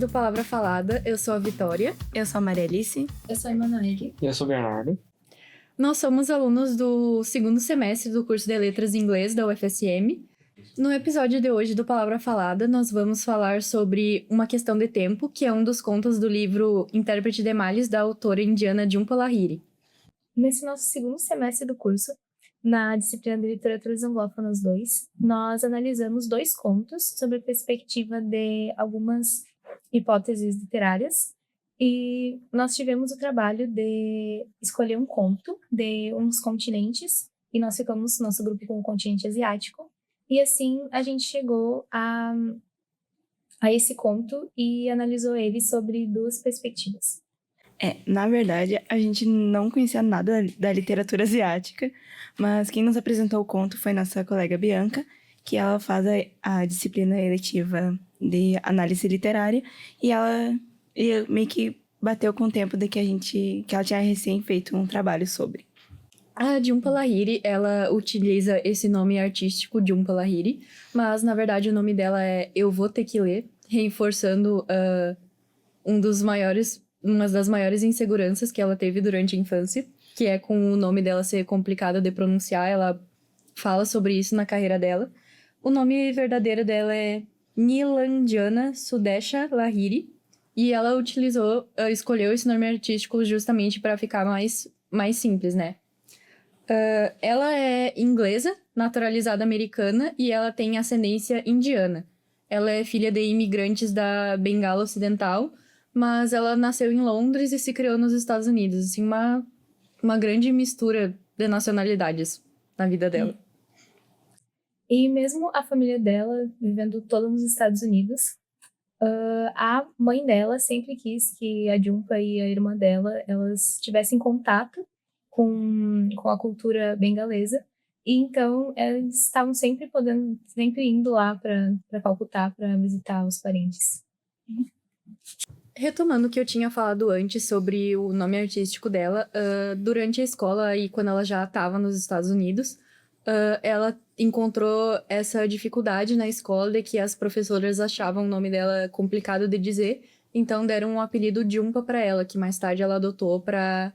do Palavra Falada. Eu sou a Vitória. Eu sou a Maria Alice. Eu sou a Emanuele. E eu sou o Bernardo. Nós somos alunos do segundo semestre do curso de Letras em Inglês da UFSM. No episódio de hoje do Palavra Falada, nós vamos falar sobre Uma Questão de Tempo, que é um dos contos do livro Intérprete de Males, da autora indiana Jhumpa Lahiri. Nesse nosso segundo semestre do curso, na disciplina de Literaturas Anglófonas 2, nós analisamos 2 contos sobre a perspectiva de algumas hipóteses literárias e nós tivemos o trabalho de escolher um conto de uns continentes e nós ficamos, nosso grupo, com o continente asiático e assim a gente chegou a esse conto e analisou ele sobre 2 perspectivas. Na verdade, a gente não conhecia nada da literatura asiática, mas quem nos apresentou o conto foi nossa colega Bianca, que ela faz a disciplina eletiva de análise literária, e ela meio que bateu com o tempo de que ela tinha recém feito um trabalho sobre. A Jhumpa Lahiri, ela utiliza esse nome artístico, Jhumpa Lahiri, mas na verdade o nome dela é Eu Vou Ter Que Ler, reforçando uma das maiores inseguranças que ela teve durante a infância, que é com o nome dela ser complicado de pronunciar. Ela fala sobre isso na carreira dela. O nome verdadeiro dela é Nilanjana Sudesha Lahiri, e ela escolheu esse nome artístico justamente para ficar mais simples, né? Ela é inglesa, naturalizada americana, e ela tem ascendência indiana. Ela é filha de imigrantes da Bengala Ocidental, mas ela nasceu em Londres e se criou nos Estados Unidos. Assim, uma grande mistura de nacionalidades na vida dela. E mesmo a família dela vivendo toda nos Estados Unidos, a mãe dela sempre quis que a Jhumpa e a irmã dela elas tivessem contato com a cultura bengalesa. E então eles estavam sempre indo lá para Calcutá para visitar os parentes. Retomando o que eu tinha falado antes sobre o nome artístico dela, durante a escola e quando ela já estava nos Estados Unidos, ela encontrou essa dificuldade na escola de que as professoras achavam o nome dela complicado de dizer, então deram um apelido Jhumpa para ela, que mais tarde ela adotou para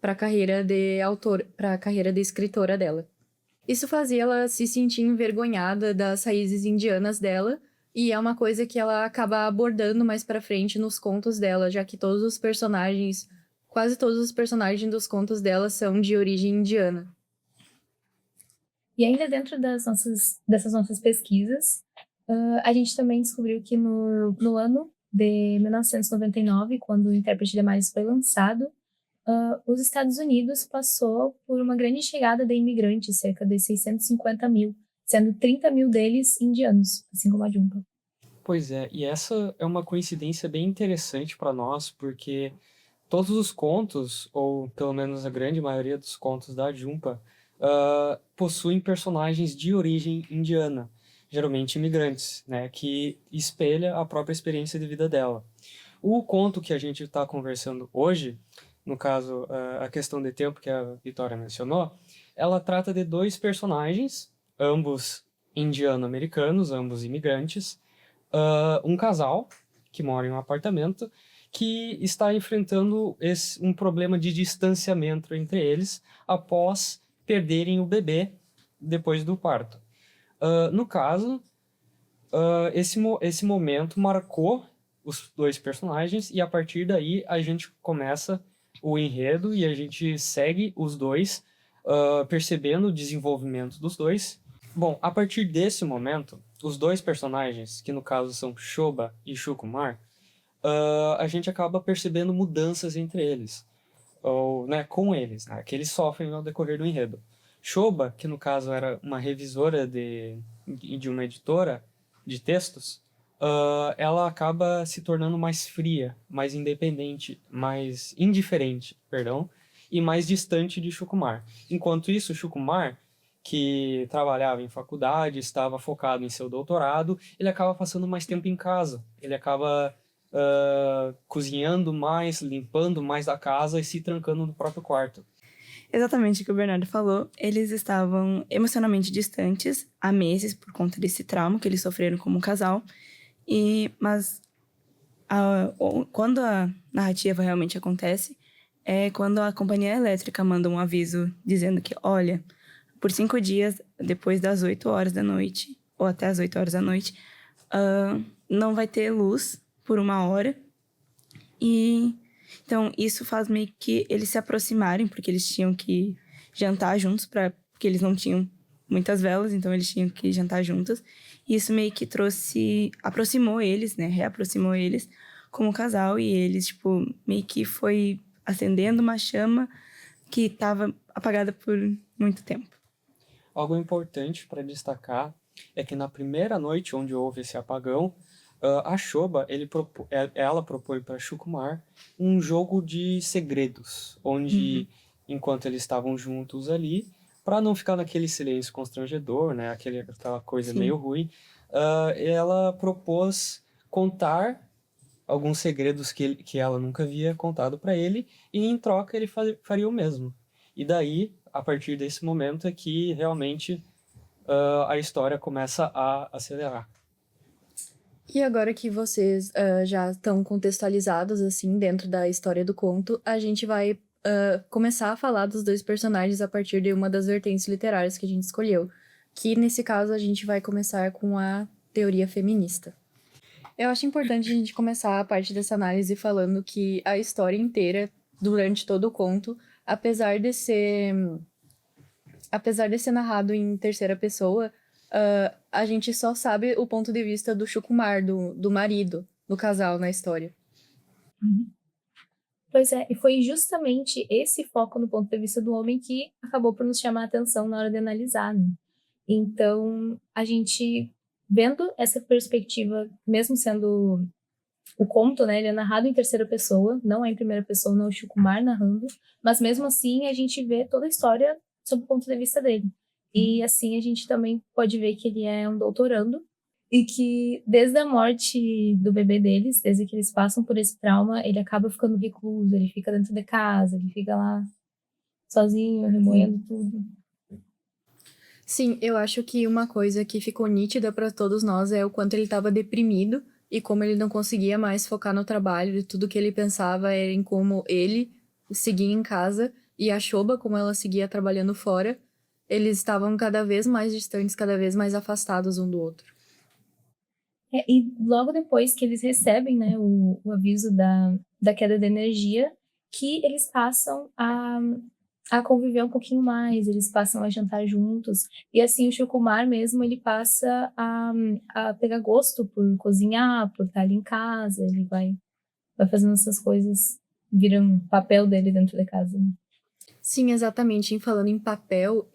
a carreira de escritora dela. Isso fazia ela se sentir envergonhada das raízes indianas dela, e é uma coisa que ela acaba abordando mais pra frente nos contos dela, já que quase todos os personagens dos contos dela são de origem indiana. E ainda dentro dessas nossas pesquisas, a gente também descobriu que no ano de 1999, quando o Intérprete de Males foi lançado, os Estados Unidos passou por uma grande chegada de imigrantes, cerca de 650 mil, sendo 30 mil deles indianos, assim como a Jhumpa. Pois é, e essa é uma coincidência bem interessante para nós, porque todos os contos, ou pelo menos a grande maioria dos contos da Jhumpa, possuem personagens de origem indiana, geralmente imigrantes, né, que espelha a própria experiência de vida dela. O conto que a gente está conversando hoje, no caso, A Questão de Tempo, que a Vitória mencionou, ela trata de 2 personagens, ambos indiano-americanos, ambos imigrantes, um casal que mora em um apartamento que está enfrentando um problema de distanciamento entre eles após perderem o bebê depois do parto. No caso, esse momento marcou os 2 personagens e a partir daí a gente começa o enredo e a gente segue os 2, percebendo o desenvolvimento dos 2. Bom, a partir desse momento, os 2 personagens, que no caso são Shobha e Shukumar, a gente acaba percebendo mudanças entre eles, ou, né, com eles, né, que eles sofrem ao decorrer do enredo. Shobha, que no caso era uma revisora de uma editora de textos, ela acaba se tornando mais fria, mais independente, mais indiferente, e mais distante de Shukumar. Enquanto isso, Shukumar, que trabalhava em faculdade, estava focado em seu doutorado, ele acaba passando mais tempo em casa. Ele acaba cozinhando mais, limpando mais a casa e se trancando no próprio quarto. Exatamente o que o Bernardo falou. Eles estavam emocionalmente distantes há meses por conta desse trauma que eles sofreram como casal. Mas Quando a narrativa realmente acontece, é quando a companhia elétrica manda um aviso dizendo que, olha, por 5 dias, depois das 8 horas da noite, ou até as 8 horas da noite, não vai ter luz por 1 hora. E então isso faz meio que eles se aproximarem, porque eles tinham que jantar juntos, porque eles não tinham muitas velas, então eles tinham que jantar juntos. E isso meio que aproximou eles, né? Reaproximou eles como casal, e eles, tipo, meio que foi acendendo uma chama que estava apagada por muito tempo. Algo importante para destacar é que na primeira noite onde houve esse apagão, a Shoba, ela propõe para Shukumar um jogo de segredos, onde, enquanto eles estavam juntos ali, para não ficar naquele silêncio constrangedor, né, aquela coisa Sim. meio ruim, ela propôs contar alguns segredos que ela nunca havia contado para ele, e em troca ele faria o mesmo. E daí, a partir desse momento, é que realmente a história começa a acelerar. E agora que vocês já estão contextualizados, assim, dentro da história do conto, a gente vai começar a falar dos dois personagens a partir de uma das vertentes literárias que a gente escolheu. Que, nesse caso, a gente vai começar com a teoria feminista. Eu acho importante a gente começar a parte dessa análise falando que a história inteira, durante todo o conto, apesar de ser narrado em terceira pessoa, a gente só sabe o ponto de vista do Shukumar, do marido, do casal na história. Pois é, e foi justamente esse foco no ponto de vista do homem que acabou por nos chamar a atenção na hora de analisar, né? Então, a gente, vendo essa perspectiva, mesmo sendo o conto, né, ele é narrado em terceira pessoa, não é em primeira pessoa, não é o Shukumar narrando, mas mesmo assim a gente vê toda a história sob o ponto de vista dele. E assim a gente também pode ver que ele é um doutorando, e que desde a morte do bebê deles, desde que eles passam por esse trauma, ele acaba ficando recluso, ele fica dentro de casa, ele fica lá sozinho, remoendo tudo. Sim, eu acho que uma coisa que ficou nítida para todos nós é o quanto ele estava deprimido e como ele não conseguia mais focar no trabalho, e tudo que ele pensava era em como ele seguia em casa e a Shoba, como ela seguia trabalhando fora, eles estavam cada vez mais distantes, cada vez mais afastados um do outro. E logo depois que eles recebem, né, o aviso da queda de energia, que eles passam a conviver um pouquinho mais, eles passam a jantar juntos. E assim, o Shukumar mesmo, ele passa a pegar gosto por cozinhar, por estar ali em casa, ele vai fazendo essas coisas, vira um papel dele dentro da casa, né? Sim, exatamente. Em falando em papel,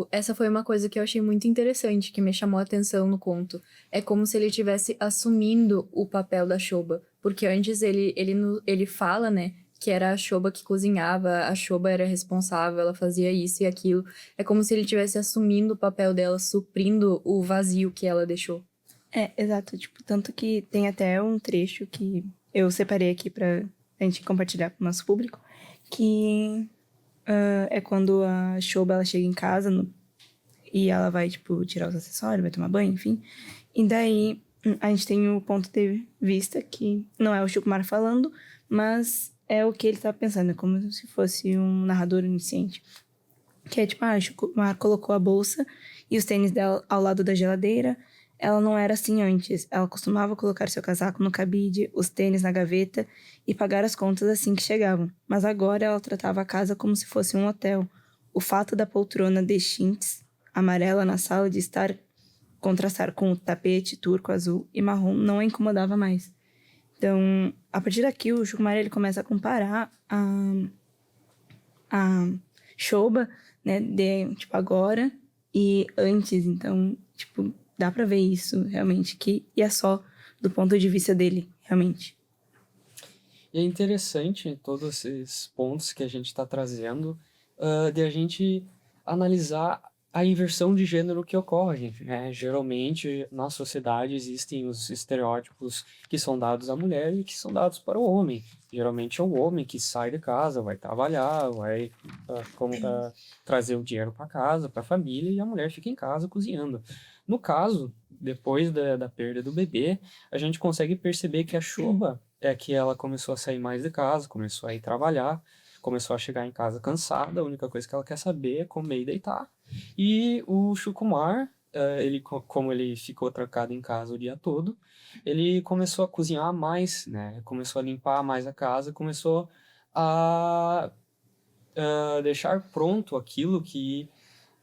essa foi uma coisa que eu achei muito interessante, que me chamou a atenção no conto. É como se ele estivesse assumindo o papel da Shoba. Porque antes ele fala, né, que era a Shoba que cozinhava, a Shoba era responsável, ela fazia isso e aquilo. É como se ele estivesse assumindo o papel dela, suprindo o vazio que ela deixou. Exato. Tipo, tanto que tem até um trecho que eu separei aqui pra gente compartilhar com o nosso público, que é quando a Shoba ela chega em casa e ela vai, tipo, tirar os acessórios, vai tomar banho, enfim. E daí a gente tem o ponto de vista que não é o Shukumar falando, mas é o que ele tá pensando, é como se fosse um narrador onisciente. Que é tipo, a Shukumar colocou a bolsa e os tênis dela ao lado da geladeira. Ela não era assim antes. Ela costumava colocar seu casaco no cabide, os tênis na gaveta e pagar as contas assim que chegavam. Mas agora ela tratava a casa como se fosse um hotel. O fato da poltrona de chintz amarela na sala de estar contrastar com o tapete turco, azul e marrom não a incomodava mais. Então, a partir daqui, o Shukumar ele começa a comparar a Shoba, né, de, tipo, agora e antes. Então, tipo, dá pra ver isso, realmente, e é só do ponto de vista dele, realmente. E é interessante todos esses pontos que a gente está trazendo, de a gente analisar a inversão de gênero que ocorre, né? Geralmente, na sociedade, existem os estereótipos que são dados à mulher e que são dados para o homem. Geralmente é o homem que sai de casa, vai trabalhar, vai trazer o dinheiro para casa, para a família, e a mulher fica em casa cozinhando. No caso, depois da perda do bebê, a gente consegue perceber que a Shoba, é que ela começou a sair mais de casa, começou a ir trabalhar, começou a chegar em casa cansada, a única coisa que ela quer saber é comer e deitar. E o Shukumar, como ele ficou trancado em casa o dia todo, ele começou a cozinhar mais, né? Começou a limpar mais a casa, começou a deixar pronto aquilo que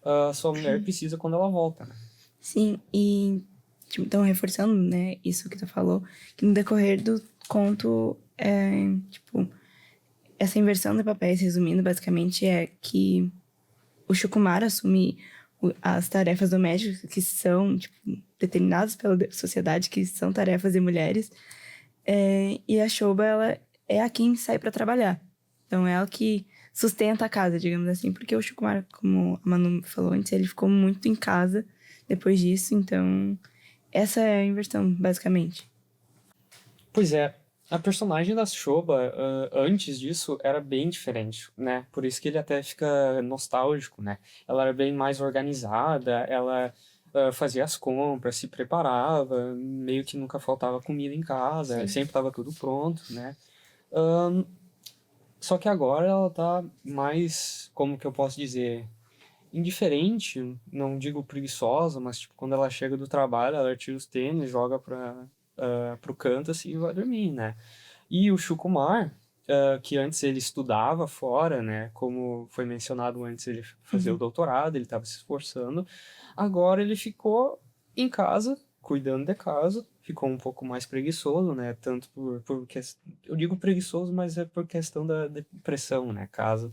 a sua mulher precisa quando ela volta, né? Sim, e tipo, então reforçando, né, isso que tu falou, que no decorrer do conto, tipo, essa inversão de papéis, resumindo, basicamente é que o Shukumar assume as tarefas domésticas que são, tipo, determinadas pela sociedade, que são tarefas de mulheres, e a Shoba, ela é a quem sai para trabalhar. Então, é ela que sustenta a casa, digamos assim, porque o Shukumar, como a Manu falou antes, ele ficou muito em casa depois disso, então essa é a inversão, basicamente. Pois é, a personagem da Shoba, antes disso, era bem diferente, né? Por isso que ele até fica nostálgico, né? Ela era bem mais organizada, ela fazia as compras, se preparava, meio que nunca faltava comida em casa, Sim. sempre estava tudo pronto, né? Ahn, Só que agora ela tá mais, como que eu posso dizer, indiferente, não digo preguiçosa, mas tipo, quando ela chega do trabalho, ela tira os tênis, joga pro canto assim e vai dormir, né? E o Shukumar, que antes ele estudava fora, né? Como foi mencionado antes, ele fazia o doutorado, ele estava se esforçando. Agora ele ficou em casa, cuidando de casa, ficou um pouco mais preguiçoso, né? Tanto eu digo preguiçoso, mas é por questão da depressão, né? Caso.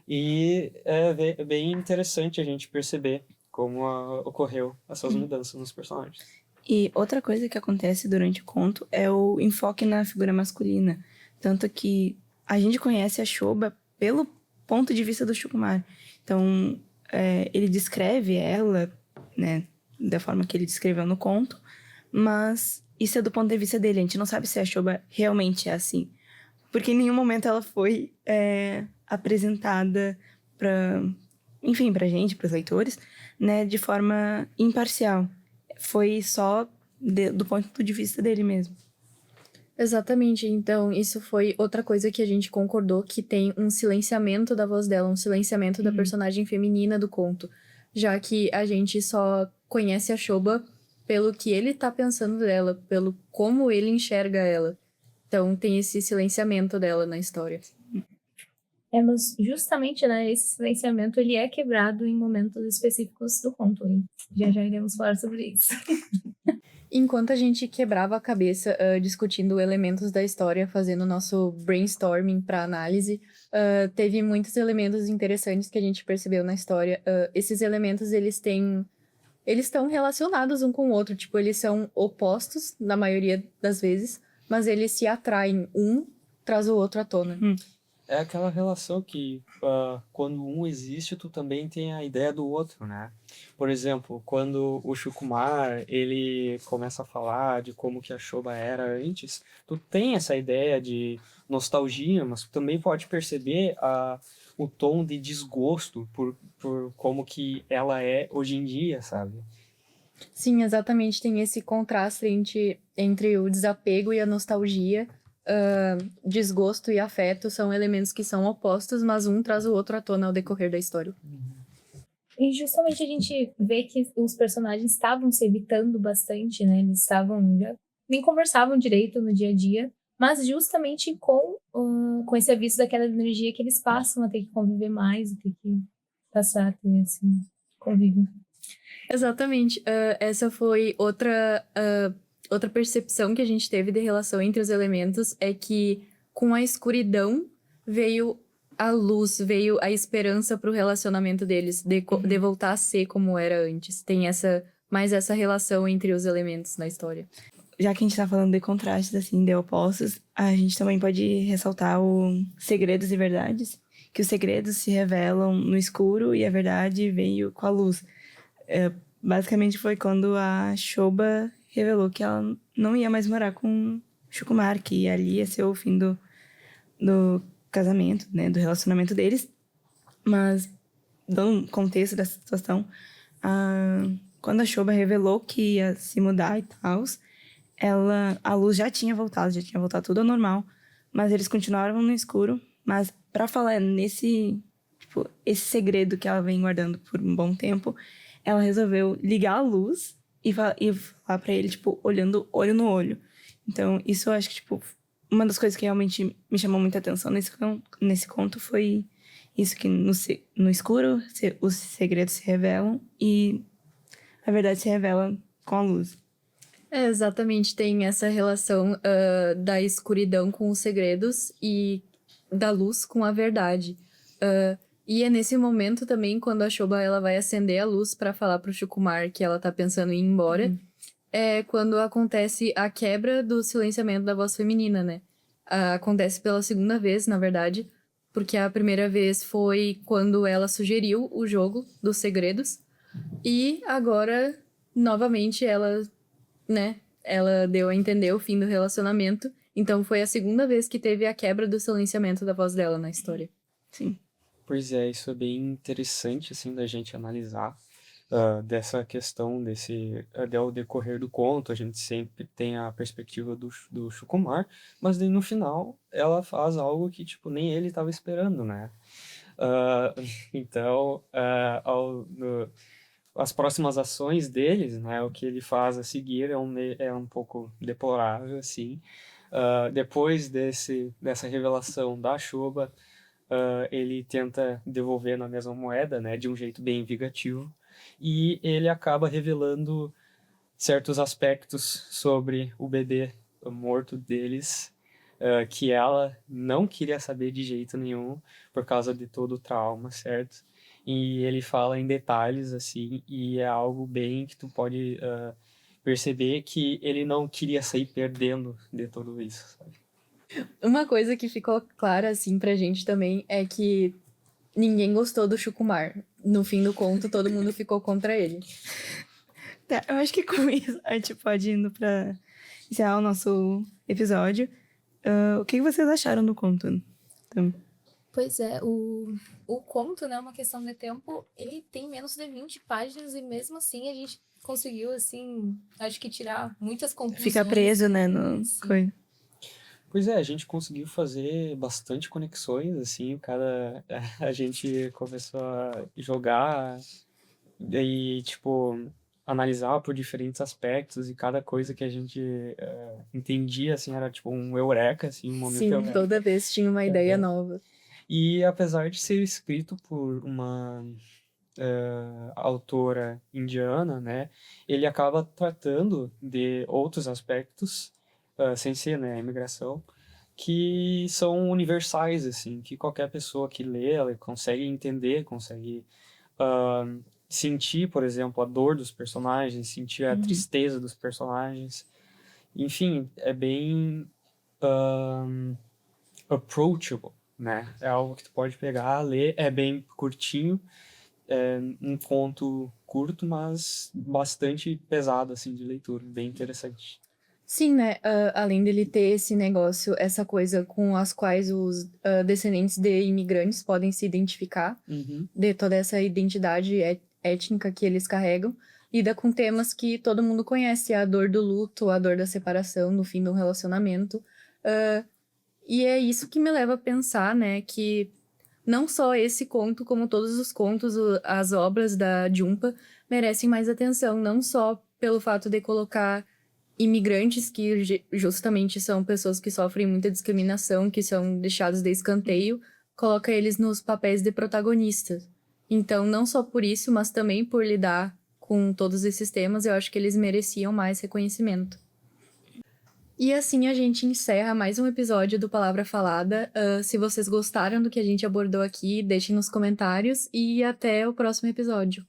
E é bem interessante a gente perceber como ocorreu essas mudanças nos personagens. E outra coisa que acontece durante o conto é o enfoque na figura masculina. Tanto que a gente conhece a Shoba pelo ponto de vista do Shukumar. Então, ele descreve ela, né, da forma que ele descreveu no conto, mas isso é do ponto de vista dele. A gente não sabe se a Shoba realmente é assim. Porque em nenhum momento ela foi apresentada enfim, pra gente, pros leitores, né, de forma imparcial. Foi só do ponto de vista dele mesmo. Exatamente, então isso foi outra coisa que a gente concordou, que tem um silenciamento da voz dela, um silenciamento da personagem feminina do conto, já que a gente só conhece a Shoba pelo que ele tá pensando dela, pelo como ele enxerga ela. Então tem esse silenciamento dela na história. Mas justamente, né, esse silenciamento ele é quebrado em momentos específicos do conto. E já iremos falar sobre isso. Enquanto a gente quebrava a cabeça discutindo elementos da história, fazendo nosso brainstorming para análise, teve muitos elementos interessantes que a gente percebeu na história. Esses elementos, eles estão relacionados um com o outro, tipo, eles são opostos na maioria das vezes, mas eles se atraem, um traz o outro à tona. É aquela relação que quando um existe, tu também tem a ideia do outro, né? Por exemplo, quando o Shukumar, ele começa a falar de como que a Shoba era antes, tu tem essa ideia de nostalgia, mas tu também pode perceber o tom de desgosto por como que ela é hoje em dia, sabe? Sim, exatamente, tem esse contraste entre o desapego e a nostalgia. Desgosto e afeto são elementos que são opostos, mas um traz o outro à tona ao decorrer da história. E justamente a gente vê que os personagens estavam se evitando bastante, né? Eles já nem conversavam direito no dia a dia, mas justamente com esse aviso daquela energia que eles passam a ter que conviver mais, a ter que passar a ter esse convívio. Exatamente. Essa foi outra percepção que a gente teve de relação entre os elementos, é que com a escuridão veio a luz, veio a esperança pro relacionamento deles, de voltar a ser como era antes. Tem mais essa relação entre os elementos na história. Já que a gente tá falando de contrastes, assim, de opostos, a gente também pode ressaltar o segredos e verdades, que os segredos se revelam no escuro e a verdade veio com a luz. Basicamente foi quando a Shoba revelou que ela não ia mais morar com Shukumar, que ali ia ser o fim do casamento, né, do relacionamento deles. Mas, dando um contexto dessa situação, quando a Shoba revelou que ia se mudar e tal, a luz já tinha voltado tudo ao normal, mas eles continuavam no escuro. Mas pra falar esse segredo que ela vem guardando por um bom tempo, ela resolveu ligar a luz e falar pra ele, olhando olho no olho. Então, isso eu acho que, uma das coisas que realmente me chamou muita atenção nesse conto foi isso, que no escuro os segredos se revelam e a verdade se revela com a luz. Exatamente, tem essa relação da escuridão com os segredos e da luz com a verdade. E é nesse momento também, quando a Shoba ela vai acender a luz para falar pro Shukumar que ela tá pensando em ir embora, é quando acontece a quebra do silenciamento da voz feminina, né? Acontece pela segunda vez, na verdade, porque a primeira vez foi quando ela sugeriu o jogo dos segredos, e agora, novamente, ela deu a entender o fim do relacionamento, então foi a segunda vez que teve a quebra do silenciamento da voz dela na história. Sim. Pois é, isso é bem interessante, assim, da gente analisar. Dessa questão ao decorrer do conto, a gente sempre tem a perspectiva do Shukumar, mas daí no final ela faz algo que, nem ele estava esperando, né? Então, as próximas ações deles, né, o que ele faz a seguir é um pouco deplorável, assim. Depois dessa revelação da Shoba, ele tenta devolver na mesma moeda, né, de um jeito bem vingativo, e ele acaba revelando certos aspectos sobre o bebê morto deles, que ela não queria saber de jeito nenhum por causa de todo o trauma, certo? E ele fala em detalhes, assim, e é algo bem que tu pode perceber que ele não queria sair perdendo de tudo isso, sabe? Uma coisa que ficou clara, assim, pra gente também é que ninguém gostou do Shukumar. No fim do conto, todo mundo ficou contra ele. Tá, eu acho que com isso a gente pode ir indo pra encerrar o nosso episódio. O que vocês acharam do conto? Então, Pois é, o conto, né, Uma Questão de Tempo, ele tem menos de 20 páginas e mesmo assim a gente conseguiu, assim, acho que tirar muitas conclusões. fica preso, né, no Sim. coisa. Pois é, a gente conseguiu fazer bastante conexões, assim, a gente começou a jogar e, analisar por diferentes aspectos, e cada coisa que a gente entendia, assim, era um eureka, assim, um momento Sim, eureka. toda vez tinha uma ideia nova. E apesar de ser escrito por uma autora indiana, né, ele acaba tratando de outros aspectos, sem ser, né, a imigração, que são universais, assim, que qualquer pessoa que lê, ela consegue entender, consegue sentir, por exemplo, a dor dos personagens, sentir a tristeza dos personagens. Enfim, é bem approachable, né? É algo que tu pode pegar, ler, é bem curtinho, é um conto curto, mas bastante pesado, assim, de leitura, bem interessante. Sim, né? Além dele ter esse negócio, essa coisa com as quais os descendentes de imigrantes podem se identificar, de toda essa identidade étnica que eles carregam, lida com temas que todo mundo conhece, a dor do luto, a dor da separação, no fim de um relacionamento. E é isso que me leva a pensar, né, que não só esse conto, como todos os contos, as obras da Jhumpa merecem mais atenção, não só pelo fato de colocar imigrantes, que justamente são pessoas que sofrem muita discriminação, que são deixados de escanteio, coloca eles nos papéis de protagonistas. Então, não só por isso, mas também por lidar com todos esses temas, eu acho que eles mereciam mais reconhecimento. E assim a gente encerra mais um episódio do Palavra Falada. Se vocês gostaram do que a gente abordou aqui, deixem nos comentários e até o próximo episódio.